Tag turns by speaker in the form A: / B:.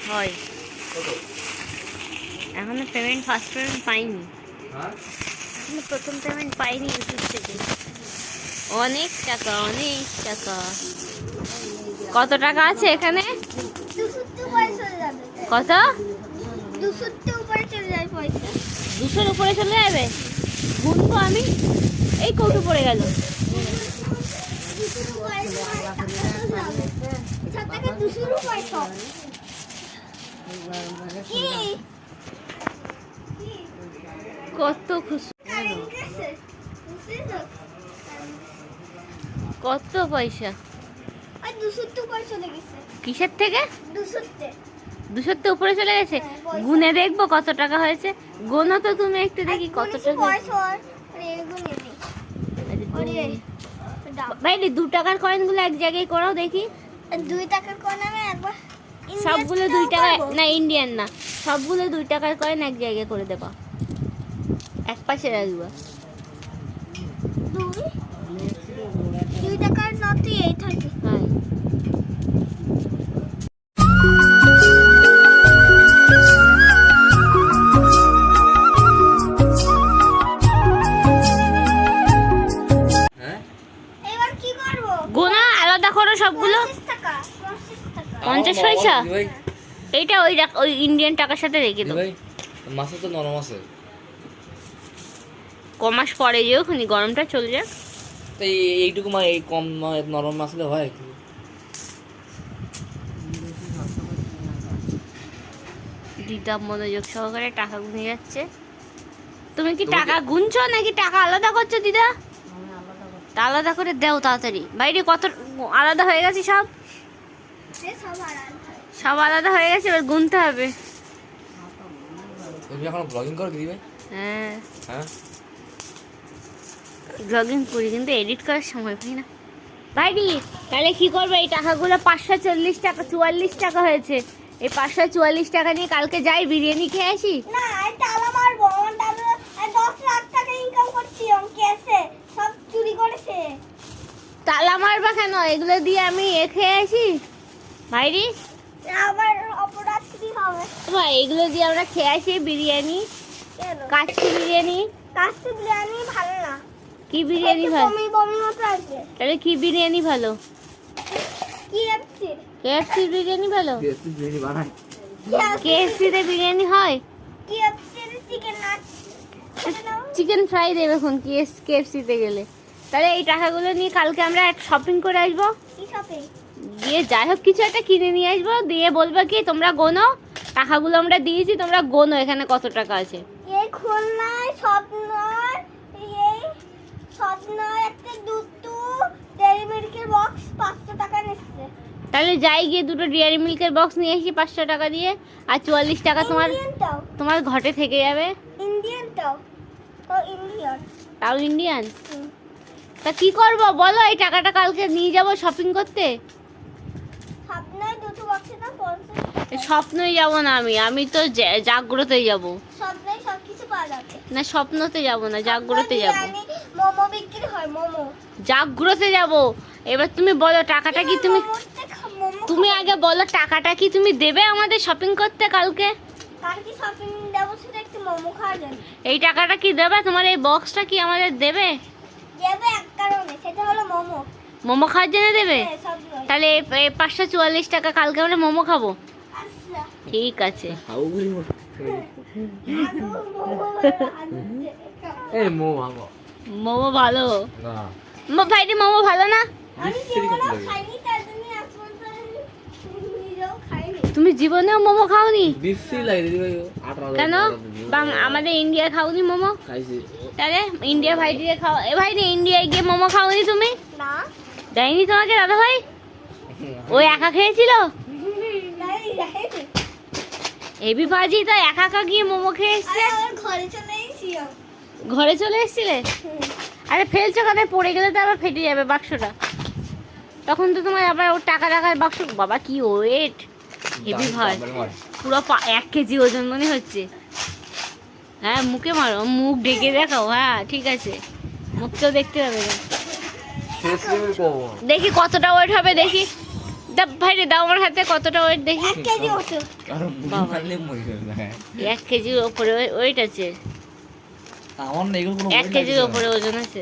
A: হয় এখনো payment, first payment পাইনি, এখনো প্রথম পেমেন্ট পাইনি ইউটিউব থেকে। অনেক টাকা, অনেক টাকা। কত টাকা আছে এখানে? কত? 200-র উপরে চলে যাবে। গুনবো আমি। এই কৌটো পড়ে গেল। কত খুশি, কত পয়সা।
B: 200-র উপরে চলে গেছে।
A: কিসের থেকে?
B: 200-তে
A: উপরে চলে গেছে। গুনে দেখবো কত টাকা হয়েছে। গোনো তো তুমি একটু, দেখি কত টাকা। ভাই 2 টাকার কয়েনগুলো এক জায়গায় করাও দেখি।
B: 2 টাকার কয়েন আমি একবার
A: সবগুলো 2 টাকা না, ইন্ডিয়ান না, সবগুলো 2 টাকার কয়েন এক জায়গায় করে দেবা, এক পাশে রাখবা।
B: 2 টাকার নোটই এই থাকে।
A: হ্যাঁ
B: এবার কি করব?
A: গোনা আলাদা করো সবগুলো। 50 পয়সা। এইটা ওই ইন্ডিয়ান টাকার সাথে রেখে দাও।
C: মাছ তো নরম আছে,
A: কমাস পরে যেও, খুনি গরমটা চলে যাক।
C: তো এইটুকু এই কম নরম আসলে হয়।
A: দিদা মনোযোগ সহকারে টাকা গুনে যাচ্ছে। তুমি কি টাকা গুনছো নাকি টাকা আলাদা করছো দিদা? তা আলাদা করে দাও তাড়াতাড়ি। বাইরে কত আলাদা হয়ে গেছে, সব আলাদা হয়ে গেছে, এবার গুনতে হবে।
C: তুমি এখন ব্লগিং করো দিদি ভাই?
A: হ্যাঁ
C: হ্যাঁ
A: ব্লগিং করি, কিন্তু এডিট করার সময় পাই না। ভাইডি তাহলে কি করবে? এই টাকাগুলো 540 টাকা, 44 টাকা হয়েছে। এই 544 টাকা নিয়ে কালকে যাই বিরিয়ানি খেয়ে আসি।
B: না, তালা মারবো। 10 লাখ টাকা ইনকাম করছি, কেসে সব চুরি করেছে।
A: তালা মারবা কেন? এগুলো দিয়ে আমি খেয়ে আসি ভাইডি।
B: আবার অপরাধ কি হবে?
A: ভাই এগুলো দিয়ে আমরা খেয়ে আসি বিরিয়ানি।
B: কেন?
A: কাচ্চি বিরিয়ানি।
B: কাচ্চি বিরিয়ানি ভালো না।
A: কি বিরিয়ানি ভালো?
B: বমি মতো আছে।
A: তাহলে কি বিরিয়ানি ভালো?
B: কেএফসি
A: বিরিয়ানি ভালো।
C: বিরিয়ানি বানাই।
A: কেএফসি তে বিরিয়ানি হয়?
B: কেএফসি এর চিকেন না,
A: চিকেন ফ্রাই দেবে এখন কেএফসি তে গেলে। তাহলে এই টাকাগুলো নিয়ে কালকে আমরা শপিং করে আসবো।
B: কি শপিং?
A: দিয়ে যাই হোক কিছু একটা কিনে নিয়ে আসবো, দিয়ে বলবো কি তোমরা গোনো, টাকাগুলো আমরা দিয়েছি, তোমরা গোনো এখানে কত টাকা আছে।
B: এই খুলনায় স্বপ্ন একটা দুটো ডেইরি মিল্কের বক্স 500 টাকা নিচ্ছে।
A: তাহলে যাই গিয়ে দুটো ডেয়ারি মিল্কের বক্স নিয়ে আসি 500 টাকা দিয়ে, আর 44 টাকা তোমার ঘটে থেকে যাবে।
B: ইন্ডিয়ানটাও তো ইন্ডিয়ান,
A: তাও ইন্ডিয়ান। তা কি করবো বলো? এই টাকাটা কালকে নিয়ে যাবো শপিং করতে।
B: স্বপ্নয় দুটো বক্সে না 50।
A: স্বপ্নই যাব না, আমি তো জাগ্রতেই যাব।
B: স্বপ্নয় সবকিছু পাওয়া যাবে
A: না, স্বপ্নতে যাব না, জাগ্রতে যাব।
B: মোমো বিক্রি হয়, মোমো।
A: জাগ্রতে যাব। এবার তুমি বলো টাকাটা কি তুমি আগে বলো টাকাটা কি তুমি দেবে আমাদের শপিং করতে কালকে?
B: কালকে শপিং দেব, সেটা একটু মোমো খাওয়ার জন্য।
A: এই টাকাটা কি দেবে? তোমার এই বক্সটা কি আমাদের দেবে?
B: দেবে এক কারণে, সেটা হলো মোমো।
A: মোমো খাওয়ার জন্য দেবে?
B: হ্যাঁ, স্বপ্নয়।
A: তাহলে 544 টাকা কালকে আমরা মোমো খাবো।
B: আচ্ছা
A: ঠিক আছে।
C: এই
A: মোমো ভালো
C: না,
A: ভাইটি, মোমো ভালো না?
B: আমি জীবনেও খাইনি, তার জন্য আজ পর্যন্ত নিজেও খাইনি।
A: তুমি জীবনেও মোমো খাওনি?
C: বিশ্রী লাগে দিদি ভাই।
A: কেন? আমাদের ইন্ডিয়া খাওনি মোমো?
C: খাইছি।
A: তাহলে ইন্ডিয়া ভাইটিকে খাও। এ ভাইটি ইন্ডিয়ায় গিয়ে মোমো খাওনি তুমি?
B: না,
A: দেয়নি তোমাকে দাদা ভাই? ওই একা খেয়েছিল? এবি বাজি তো একা গিয়ে মোমো খেয়ে এসছে। ঘরে চলে এসেছিলে? আরে ফেলছো কেন? পড়ে গেলে তো আবার ফেটে যাবে বাক্সটা, তখন তো তোমার আবার ওর টাকা টাকার বাক্স। বাবা কি ওয়েট, হেভি ভাই, পুরো 1 কেজি ওজন মনে হচ্ছে। হ্যাঁ মুখে মারো, মুখ ঢেকে দেখাও। হ্যাঁ ঠিক আছে, মুখটাও দেখতে হবে না। দেখি কতটা ওয়েট হবে, দেখি ভাই রে দাও আমার হাতে কতটা ওয়েট দেখি
B: 1 কেজি ওষুধ।
C: কারণ বুঝে
A: বাবা।
C: ফেললে মরে যাবে।
A: 1 কেজির ওপরে ওয়েট আছে,
C: আমার না এগুলো কোনো
A: 1 কেজির ওপরে ওজন আছে।